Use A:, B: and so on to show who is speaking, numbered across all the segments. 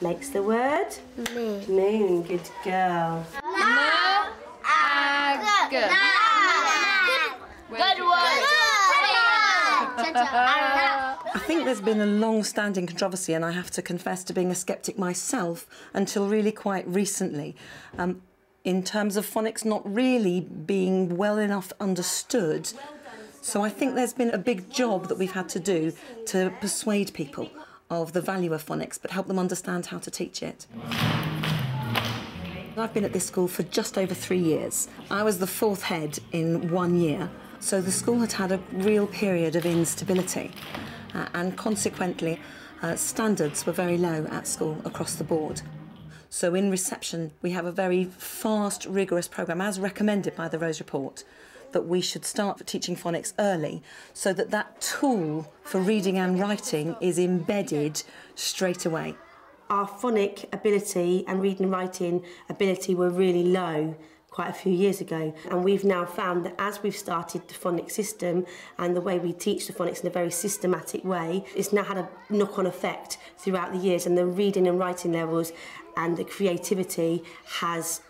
A: Makes the word?
B: Moon.
A: Moon, good girl.
C: Good.
B: Good one.
D: I think there's been a long-standing controversy, and I have to confess to being a sceptic myself until really quite recently, in terms of phonics not really being well enough understood. So I think there's been a big job that we've had to do to persuade people of the value of phonics, but help them understand how to teach it. I've been at this school for just over 3 years. I was the 4th head in 1 year, so the school had had a real period of instability, and consequently, standards were very low at school across the board. So in reception, we have a very fast, rigorous programme, as recommended by the Rose Report, that we should start teaching phonics early so that that tool for reading and writing is embedded straight away.
A: Our phonic ability and reading and writing ability were really low quite a few years ago, and we've now found that as we've started the phonics system and the way we teach the phonics in a very systematic way, it's now had a knock-on effect throughout the years, and the reading and writing levels and the creativity has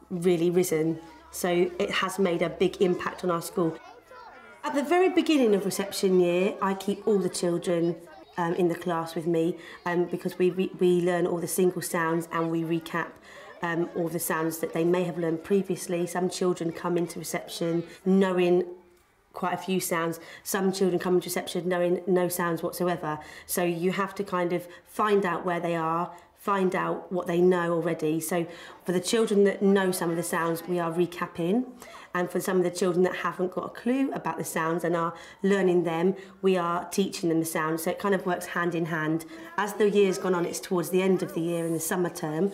A: really risen. So it has made a big impact on our school. At the very beginning of reception year, I keep all the children in the class with me because we learn all the single sounds and we recap all the sounds that they may have learned previously. Some children come into reception knowing quite a few sounds. Some children come into reception knowing no sounds whatsoever. So you have to kind of find out where they are, find out what they know already. So for the children that know some of the sounds, we are recapping. And for some of the children that haven't got a clue about the sounds and are learning them, we are teaching them the sounds. So it kind of works hand in hand. As the year's gone on, it's towards the end of the year in the summer term,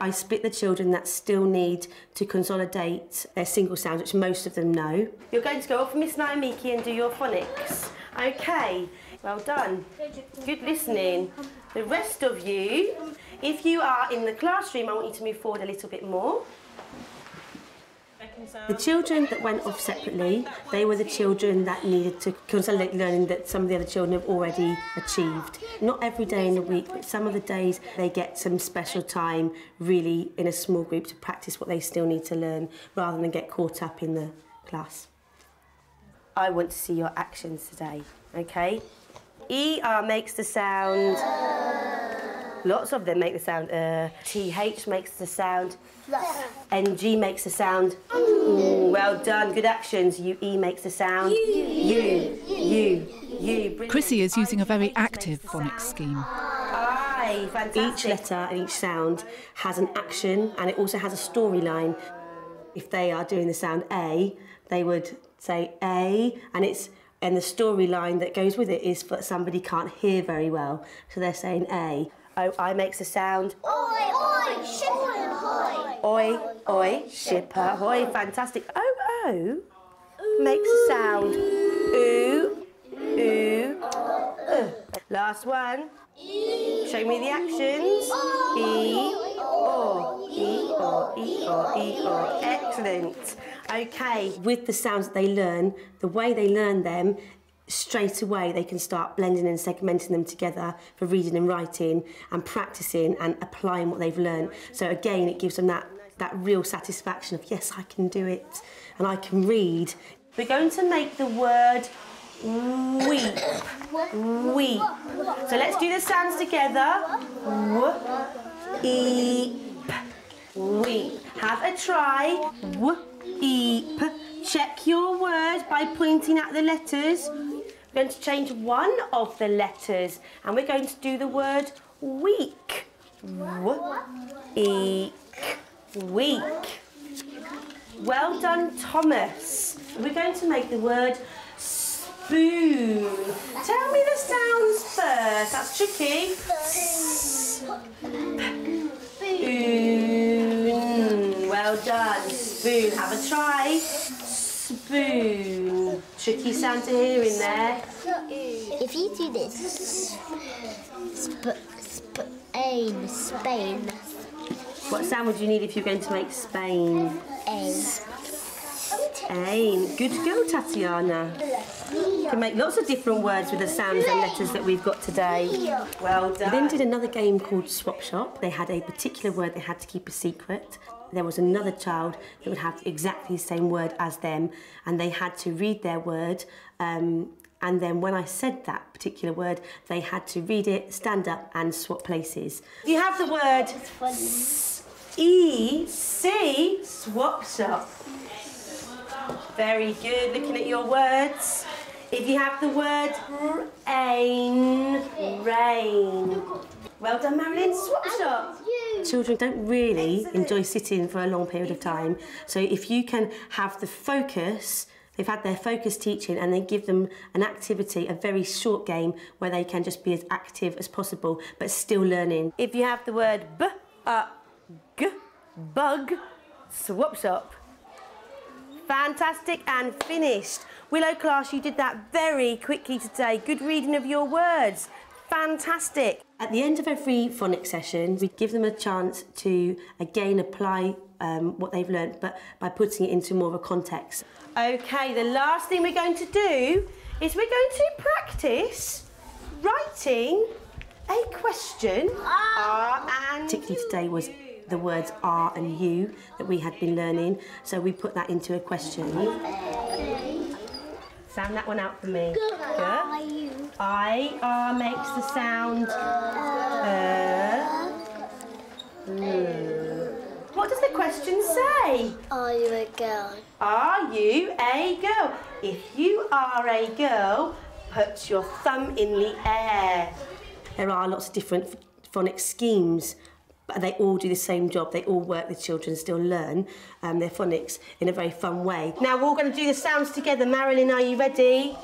A: I split the children that still need to consolidate their single sounds, which most of them know. You're going to go off with Miss Naimiki and do your phonics. OK, well done. Good listening. The rest of you, if you are in the classroom, I want you to move forward a little bit more. The children that went off separately, they were the children that needed to consolidate learning that some of the other children have already achieved. Not every day in the week, but some of the days they get some special time really in a small group to practice what they still need to learn rather than get caught up in the class. I want to see your actions today, OK? ER makes the sound... Lots of them make the sound TH makes the sound NG makes the sound well done, good actions. UE makes the sound U.
C: Chrissy is using a very active phonics scheme.
A: Each letter and each sound has an action and it also has a storyline. If they are doing the sound A, they would say A, and the storyline that goes with it is that somebody can't hear very well, so they're saying A. I makes the sound oi, oi, ship ahoy. Oi, oi, ship ahoy. Fantastic. O makes the sound oo, oo, Last one. Show me the actions. E, O, E, O, E, O, E, O. Excellent. OK, with the sounds that they learn, the way they learn them, straight away they can start blending and segmenting them together for reading and writing and practicing and applying what they've learned. So again, it gives them that real satisfaction of, yes, I can do it and I can read. We're going to make the word weep. Weep. So let's do the sounds together. Weep. Weep. Have a try. Weep. Check your words by pointing at the letters. We're going to change one of the letters and we're going to do the word week. Week. Week. Well done, Thomas. We're going to make the word spoon. Tell me the sounds first. That's tricky. Spoon. Well done. Spoon. Have a try. Spoon. Tricky sound to hear in there.
B: If you do this, Spain.
A: What sound would you need if you're going to make Spain?
B: A.
A: Ain. Good girl, Tatiana. You can make lots of different words with the sounds and letters that we've got today. Well done. We then did another game called Swap Shop. They had a particular word they had to keep a secret. There was another child that would have exactly the same word as them, and they had to read their word. And then when I said that particular word, they had to read it, stand up and swap places. You have the word E-C, swap shop. Very good, looking at your words. If you have the word rain, rain. Well done, Marilyn, swap shop. Children don't really enjoy sitting for a long period of time, so if you can have the focus, they've had their focus teaching, and then give them an activity, a very short game where they can just be as active as possible but still learning. If you have the word b-a-g, bug, swap shop. Fantastic and finished. Willow class, you did that very quickly today. Good reading of your words. Fantastic. At the end of every phonics session, we give them a chance to again apply what they've learnt, but by putting it into more of a context. Okay, the last thing we're going to do is we're going to practice writing a question. And particularly today was the words are and you that we had been learning, so we put that into a question. Sound that one out for me. Good. I makes the sound What does the question say?
B: Are you a girl?
A: Are you a girl? If you are a girl, put your thumb in the air. There are lots of different phonics schemes, but they all do the same job. They all work, the children still learn their phonics in a very fun way. Now we're all going to do the sounds together. Marilyn, are you ready?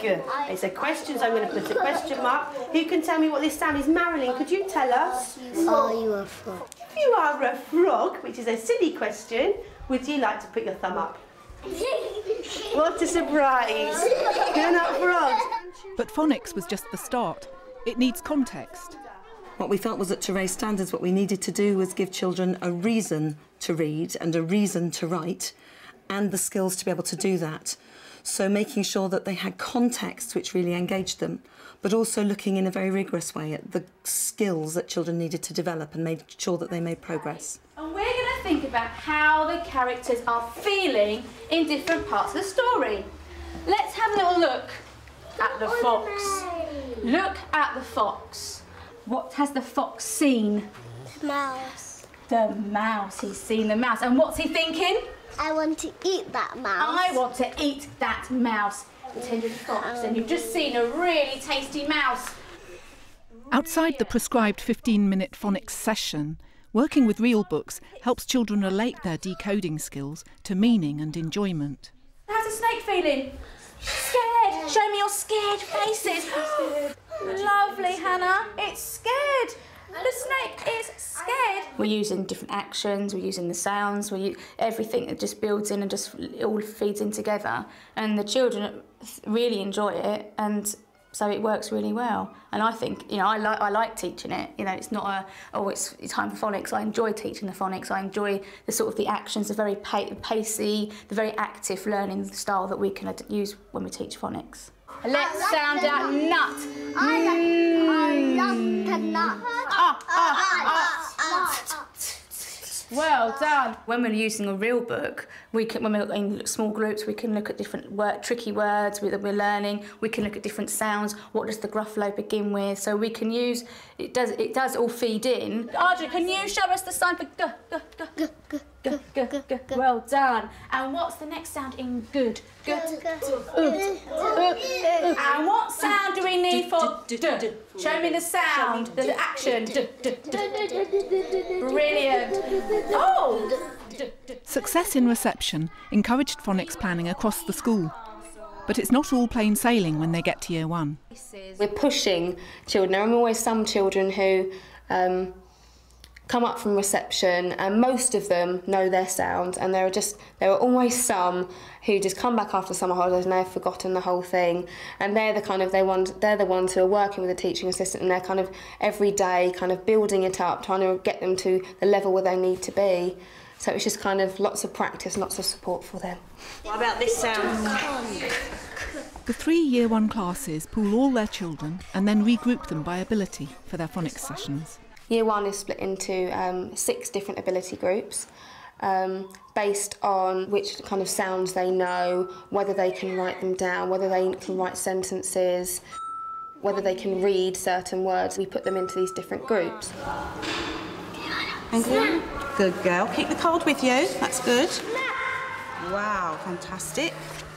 A: Good. It's a question, so I'm going to put a question mark. Who can tell me what this sound is? Marilyn, could you tell us?
B: Are you a frog?
A: If you are a frog, which is a silly question, would you like to put your thumb up? What a surprise! You're not frogs.
C: But phonics was just the start. It needs context.
D: What we felt was that to raise standards, what we needed to do was give children a reason to read and a reason to write, and the skills to be able to do that. So making sure that they had context which really engaged them, but also looking in a very rigorous way at the skills that children needed to develop and made sure that they made progress.
E: And we're going to think about how the characters are feeling in different parts of the story. Let's have a little look at the fox. Look at the fox. What has the fox seen?
B: Mouse.
E: The mouse. He's seen the mouse. And what's he thinking?
B: I want to eat that mouse.
E: I want to eat that mouse. Pretend you're the fox and you've just seen a really tasty mouse.
C: Outside the prescribed 15-minute phonics session, working with real books helps children relate their decoding skills to meaning and enjoyment.
E: How's the snake feeling? Scared. Show me your scared faces. Lovely, Hannah. It's scared. The snake is scared. We're using different actions, we're using the sounds, everything that just builds in and just it all feeds in together. And the children really enjoy it, and so it works really well. And I think, I like teaching it. It's not it's time for phonics. I enjoy teaching the phonics. I enjoy the actions, the very pacey, the very active learning style that we can use when we teach phonics. Let's sound out nut.
B: I love the nut.
E: Well done. When we're using a real book, when we're in small groups, we can look at different tricky words that we're learning. We can look at different sounds. What does the gruffalo begin with? So we can use it. Does all feed in. Audrey, can you show us the sign for g? G, g, g, g, g, g. Well done. And what's the next sound in good? G. And what sound do we need for d? Show me the sound, the action. D. Brilliant. Oh!
C: Success in reception encouraged phonics planning across the school. But it's not all plain sailing when they get to year one.
F: We're pushing children. There are always some children who
E: come up from reception, and most of them know their sounds, and there are always some who just come back after summer holidays and they've forgotten the whole thing, and they're the ones who are working with a teaching assistant, and they're kind of every day kind of building it up, trying to get them to the level where they need to be. So it's just kind of lots of practice, lots of support for them.
A: What about this sound?
C: The 3 Year 1 classes pool all their children and then regroup them by ability for their phonics sessions.
E: Year 1 is split into 6 different ability groups based on which kind of sounds they know, whether they can write them down, whether they can write sentences, whether they can read certain words. We put them into these different groups.
F: Thank you. Good girl. Keep the card with you. That's good. Wow, fantastic.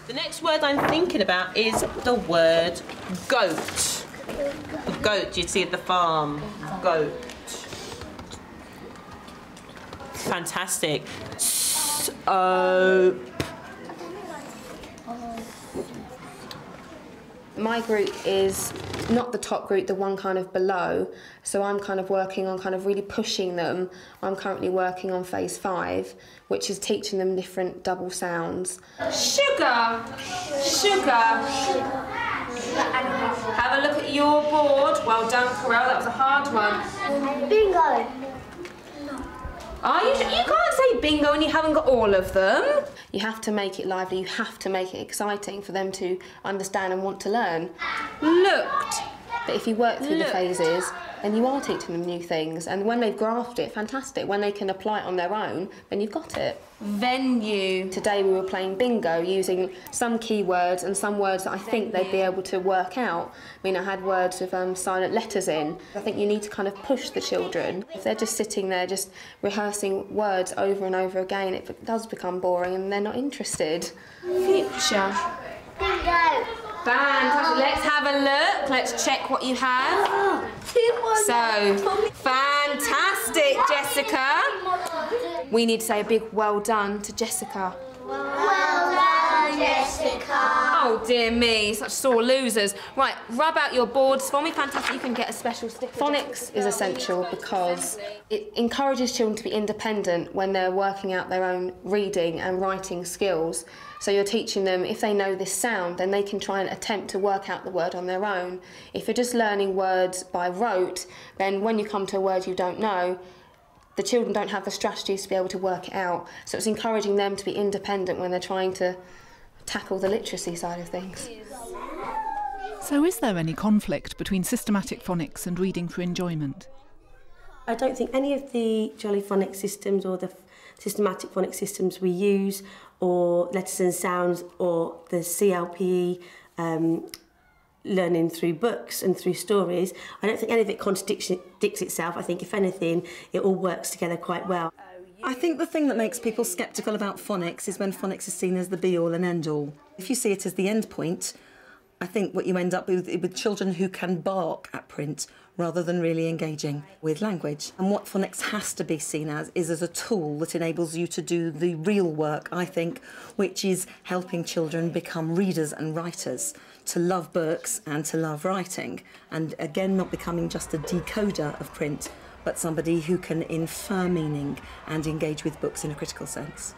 G: The next word I'm thinking about is the word goat. The goat you'd see at the farm. Goat. Fantastic. Soap.
E: My group is not the top group, the one kind of below, so I'm kind of working on kind of really pushing them. I'm currently working on phase 5, which is teaching them different double sounds. Sugar! Sugar! Have a look at your board. Well done, Corel, that was a hard one.
B: Bingo.
E: You can't say bingo and you haven't got all of them. You have to make it lively, you have to make it exciting for them to understand and want to learn. Looked. But if you work through the phases, then you are teaching them new things, and when they've grasped it, fantastic. When they can apply it on their own, then you've got it. Venue. Today we were playing bingo using some keywords and some words that I think they'd be able to work out. I mean, I had words with silent letters in. I think you need to kind of push the children. If they're just sitting there just rehearsing words over and over again, it does become boring and they're not interested. Future.
B: Bingo.
E: Fantastic. Let's have a look. Let's check what you have. So, fantastic, Jessica. We need to say a big well done to Jessica.
B: Well done, Jessica.
E: Oh dear me, such sore losers. Right, rub out your boards for me. Fantastic, you can get a special sticker. Phonics is essential because it encourages children to be independent when they're working out their own reading and writing skills. So you're teaching them, if they know this sound, then they can try and attempt to work out the word on their own. If you're just learning words by rote, then when you come to a word you don't know, the children don't have the strategies to be able to work it out. So it's encouraging them to be independent when they're trying to tackle the literacy side of things.
C: So is there any conflict between systematic phonics and reading for enjoyment?
A: I don't think any of the Jolly Phonics systems or the systematic phonics systems we use, or letters and sounds, or the CLPE learning through books and through stories, I don't think any of it contradicts itself. I think, if anything, it all works together quite well.
D: I think the thing that makes people sceptical about phonics is when phonics is seen as the be-all and end-all. If you see it as the end point, I think what you end up with children who can bark at print rather than really engaging with language. And what phonics has to be seen as is as a tool that enables you to do the real work, I think, which is helping children become readers and writers, to love books and to love writing, and again not becoming just a decoder of print, but somebody who can infer meaning and engage with books in a critical sense.